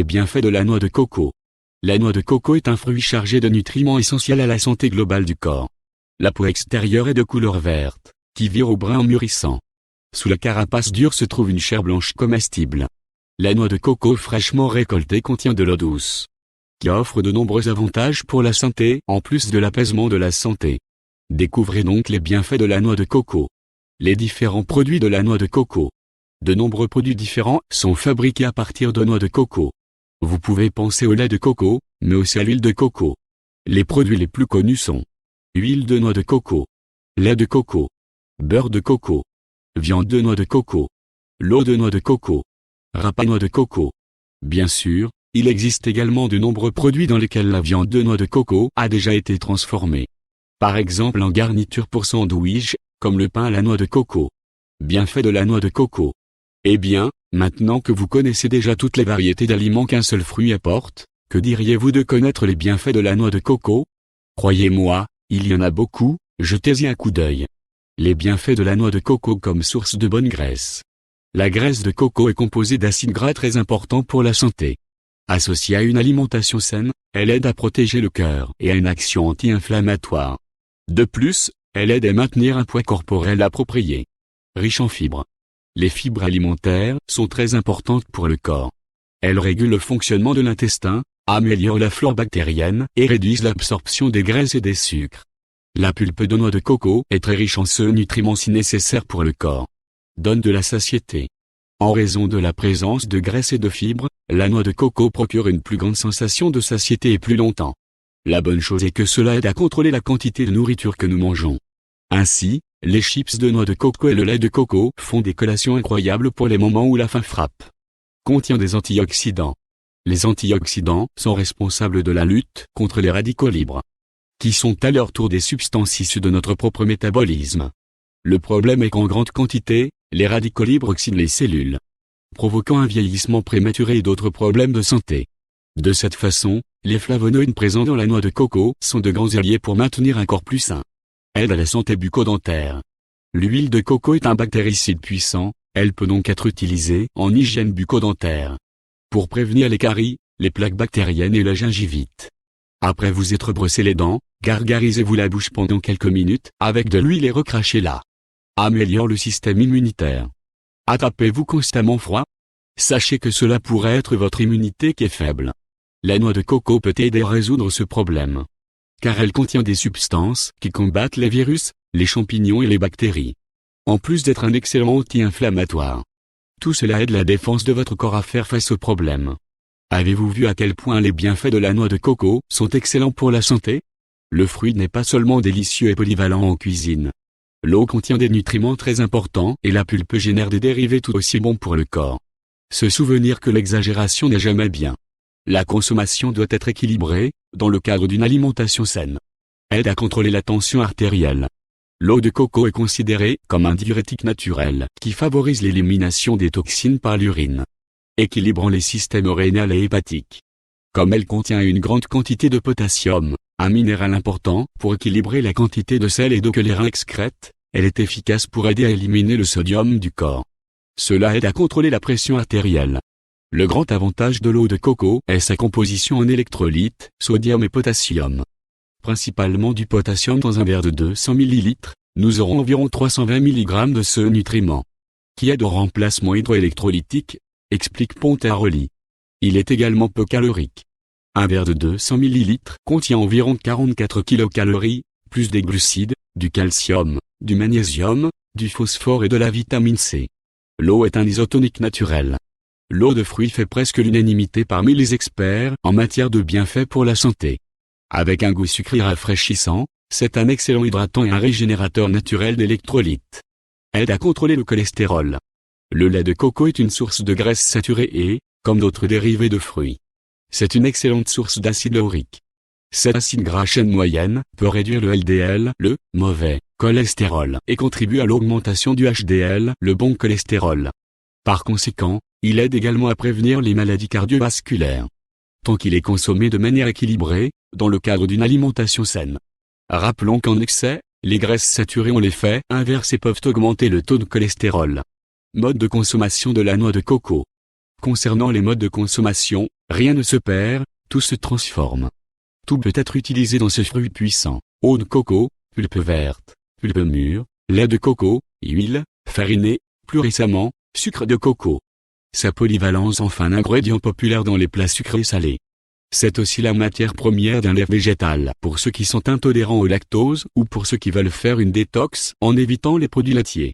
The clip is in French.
bienfaits de la noix de coco. La noix de coco est un fruit chargé de nutriments essentiels à la santé globale du corps. La peau extérieure est de couleur verte, qui vire au brun en mûrissant. Sous la carapace dure se trouve une chair blanche comestible. La noix de coco fraîchement récoltée contient de l'eau douce, qui offre de nombreux avantages pour la santé, en plus de l'apaisement de la santé. Découvrez donc les bienfaits de la noix de coco. Les différents produits de la noix de coco. De nombreux produits différents sont fabriqués à partir de noix de coco. Vous pouvez penser au lait de coco, mais aussi à l'huile de coco. Les produits les plus connus sont huile de noix de coco, lait de coco, beurre de coco, viande de noix de coco, l'eau de noix de coco, râpe à noix de coco. Bien sûr, il existe également de nombreux produits dans lesquels la viande de noix de coco a déjà été transformée. Par exemple en garniture pour sandwich, comme le pain à la noix de coco. Bienfaits de la noix de coco. Eh bien, maintenant que vous connaissez déjà toutes les variétés d'aliments qu'un seul fruit apporte, que diriez-vous de connaître les bienfaits de la noix de coco? Croyez-moi, il y en a beaucoup, jetez-y un coup d'œil. Les bienfaits de la noix de coco comme source de bonne graisse. La graisse de coco est composée d'acides gras très importants pour la santé. Associée à une alimentation saine, elle aide à protéger le cœur et a une action anti-inflammatoire. De plus, elle aide à maintenir un poids corporel approprié. Riche en fibres. Les fibres alimentaires sont très importantes pour le corps. Elles régulent le fonctionnement de l'intestin, améliorent la flore bactérienne et réduisent l'absorption des graisses et des sucres. La pulpe de noix de coco est très riche en ce nutriments si nécessaires pour le corps. Donne de la satiété. En raison de la présence de graisse et de fibres, la noix de coco procure une plus grande sensation de satiété et plus longtemps. La bonne chose est que cela aide à contrôler la quantité de nourriture que nous mangeons. Ainsi, les chips de noix de coco et le lait de coco font des collations incroyables pour les moments où la faim frappe. Contient des antioxydants. Les antioxydants sont responsables de la lutte contre les radicaux libres, qui sont à leur tour des substances issues de notre propre métabolisme. Le problème est qu'en grande quantité, les radicaux libres oxydent les cellules, provoquant un vieillissement prématuré et d'autres problèmes de santé. De cette façon, les flavonoïdes présents dans la noix de coco sont de grands alliés pour maintenir un corps plus sain. Aide à la santé bucco-dentaire. L'huile de coco est un bactéricide puissant, elle peut donc être utilisée en hygiène bucco-dentaire pour prévenir les caries, les plaques bactériennes et la gingivite. Après vous être brossé les dents, gargarisez-vous la bouche pendant quelques minutes avec de l'huile et recrachez-la. Améliore le système immunitaire. Attrapez-vous constamment froid? Sachez que cela pourrait être votre immunité qui est faible. La noix de coco peut aider à résoudre ce problème, car elle contient des substances qui combattent les virus, les champignons et les bactéries. En plus d'être un excellent anti-inflammatoire. Tout cela aide la défense de votre corps à faire face aux problèmes. Avez-vous vu à quel point les bienfaits de la noix de coco sont excellents pour la santé? Le fruit n'est pas seulement délicieux et polyvalent en cuisine. L'eau contient des nutriments très importants et la pulpe génère des dérivés tout aussi bons pour le corps. Se souvenir que l'exagération n'est jamais bien. La consommation doit être équilibrée, dans le cadre d'une alimentation saine. Aide à contrôler la tension artérielle. L'eau de coco est considérée comme un diurétique naturel qui favorise l'élimination des toxines par l'urine, équilibrant les systèmes rénal et hépatique. Comme elle contient une grande quantité de potassium, un minéral important pour équilibrer la quantité de sel et d'eau que les reins excrètent, elle est efficace pour aider à éliminer le sodium du corps. Cela aide à contrôler la pression artérielle. Le grand avantage de l'eau de coco est sa composition en électrolytes, sodium et potassium. Principalement du potassium dans un verre de 200 ml, nous aurons environ 320 mg de ce nutriment, qui aide au remplacement hydroélectrolytique, explique Pontaroli. Il est également peu calorique. Un verre de 200 ml contient environ 44 kcal, plus des glucides, du calcium, du magnésium, du phosphore et de la vitamine C. L'eau est un isotonique naturel. L'eau de fruits fait presque l'unanimité parmi les experts en matière de bienfaits pour la santé. Avec un goût sucré rafraîchissant, c'est un excellent hydratant et un régénérateur naturel d'électrolytes. Aide à contrôler le cholestérol. Le lait de coco est une source de graisse saturée et, comme d'autres dérivés de fruits, c'est une excellente source d'acide laurique. Cet acide gras chaîne moyenne peut réduire le LDL, le mauvais cholestérol, et contribue à l'augmentation du HDL, le bon cholestérol. Par conséquent, il aide également à prévenir les maladies cardiovasculaires. Tant qu'il est consommé de manière équilibrée, dans le cadre d'une alimentation saine. Rappelons qu'en excès, les graisses saturées ont l'effet inverse et peuvent augmenter le taux de cholestérol. Mode de consommation de la noix de coco. Concernant les modes de consommation, Rien ne se perd, tout se transforme. Tout peut être utilisé dans ce fruit puissant. Eau de coco, pulpe verte, pulpe mûre, lait de coco, huile, farinée, plus récemment, sucre de coco. Sa polyvalence en fait un ingrédient populaire dans les plats sucrés salés. C'est aussi la matière première d'un lait végétal pour ceux qui sont intolérants au lactose ou pour ceux qui veulent faire une détox en évitant les produits laitiers.